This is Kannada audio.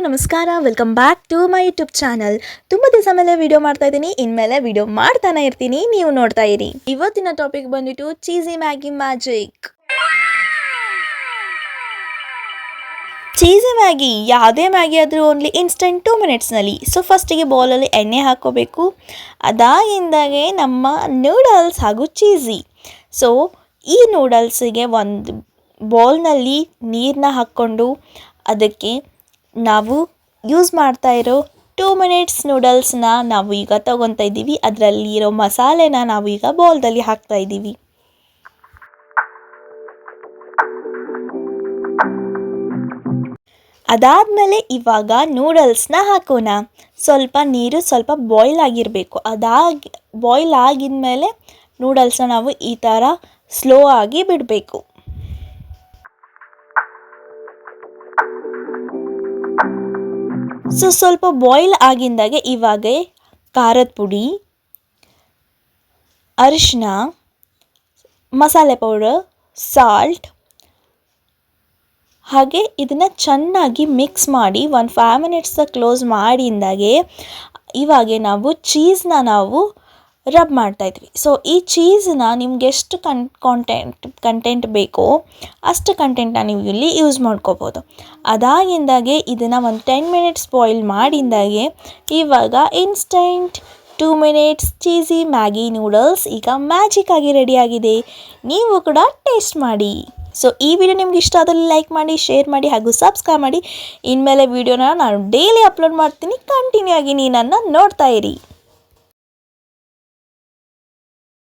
ನಮಸ್ಕಾರ, welcome back to my YouTube channel. ತುಂಬ ದಿವಸ ಮೇಲೆ ವಿಡಿಯೋ ಮಾಡ್ತಾ ಇದ್ದೀನಿ, ಇನ್ಮೇಲೆ ವಿಡಿಯೋ ಮಾಡ್ತಾನೆ ಇರ್ತೀನಿ, ನೀವು ನೋಡ್ತಾ ಇರಿ. ಇವತ್ತಿನ ಟಾಪಿಕ್ ಬಂದ್ಬಿಟ್ಟು cheesy Maggi magic. Cheesy Maggi ಯಾವುದೇ ಮ್ಯಾಗಿ ಆದರೂ ಓನ್ಲಿ ಇನ್ಸ್ಟೆಂಟ್ 2 ಮಿನಿಟ್ಸ್ನಲ್ಲಿ. ಸೊ ಫಸ್ಟಿಗೆ ಬೌಲಲ್ಲಿ ಎಣ್ಣೆ ಹಾಕ್ಕೋಬೇಕು. ಅದಾಗಿಂದಾಗೆ ನಮ್ಮ ನೂಡಲ್ಸ್ ಹಾಗೂ ಚೀಸಿ. ಸೊ ಈ ನೂಡಲ್ಸಿಗೆ ಒಂದು ಬೌಲ್ನಲ್ಲಿ ನೀರನ್ನ ಹಾಕ್ಕೊಂಡು ಅದಕ್ಕೆ ನಾವು ಯೂಸ್ ಮಾಡ್ತಾ ಇರೋ 2 ಮಿನಿಟ್ಸ್ ನೂಡಲ್ಸ್ನ ನಾವು ಈಗ ತೊಗೊತಾ ಇದ್ದೀವಿ. ಅದರಲ್ಲಿರೋ ಮಸಾಲೆನ ನಾವು ಈಗ ಬೌಲ್ದಲ್ಲಿ ಹಾಕ್ತಾ ಇದ್ದೀವಿ. ಅದಾದಮೇಲೆ ಇವಾಗ ನೂಡಲ್ಸ್ನ ಹಾಕೋಣ. ಸ್ವಲ್ಪ ನೀರು ಸ್ವಲ್ಪ ಬಾಯ್ಲ್ ಆಗಿರಬೇಕು. ಬಾಯ್ಲ್ ಆಗಿದ್ಮೇಲೆ ನೂಡಲ್ಸ್ನ ನಾವು ಈ ಥರ ಸ್ಲೋ ಆಗಿ ಬಿಡಬೇಕು. ಸೊ ಸ್ವಲ್ಪ ಬಾಯ್ಲ್ ಆಗಿಂದಾಗೆ ಇವಾಗ ಖಾರದ ಪುಡಿ, ಅರಿಶಿನ, ಮಸಾಲೆ ಪೌಡರ್, ಸಾಲ್ಟ್ ಹಾಗೆ ಇದನ್ನು ಚೆನ್ನಾಗಿ ಮಿಕ್ಸ್ ಮಾಡಿ 5 ಮಿನಿಟ್ಸ್ ಕ್ಲೋಸ್ ಮಾಡಿಂದಾಗೆ ಇವಾಗ ನಾವು ಚೀಸ್ನ ನಾವು ರಬ್ ಮಾಡ್ತಾಯಿದ್ವಿ. ಸೊ ಈ ಚೀಸನ್ನ ನಿಮ್ಗೆ ಎಷ್ಟು ಕಂಟೆಂಟ್ ಬೇಕೋ ಅಷ್ಟು ಕಂಟೆಂಟ್ನ ನೀವು ಇಲ್ಲಿ ಯೂಸ್ ಮಾಡ್ಕೋಬೋದು. ಅದಾಗಿಂದಾಗೆ ಇದನ್ನು ಒಂದು 10 ಮಿನಿಟ್ಸ್ ಬಾಯ್ಲ್ ಮಾಡಿಂದಾಗೆ ಇವಾಗ instant 2 minutes cheesy Maggi noodles ಈಗ ಮ್ಯಾಜಿಕ್ ಆಗಿ ರೆಡಿಯಾಗಿದೆ. ನೀವು ಕೂಡ ಟೇಸ್ಟ್ ಮಾಡಿ. ಸೊ ಈ ವಿಡಿಯೋ ನಿಮ್ಗೆ ಇಷ್ಟ ಆದಲ್ಲಿ ಲೈಕ್ ಮಾಡಿ, ಶೇರ್ ಮಾಡಿ ಹಾಗೂ ಸಬ್ಸ್ಕ್ರೈಬ್ ಮಾಡಿ. ಇನ್ಮೇಲೆ ವಿಡಿಯೋನ ನಾನು ಡೈಲಿ ಅಪ್ಲೋಡ್ ಮಾಡ್ತೀನಿ. ಕಂಟಿನ್ಯೂ ಆಗಿ ನೀನನ್ನು ನೋಡ್ತಾ ಇರಿ.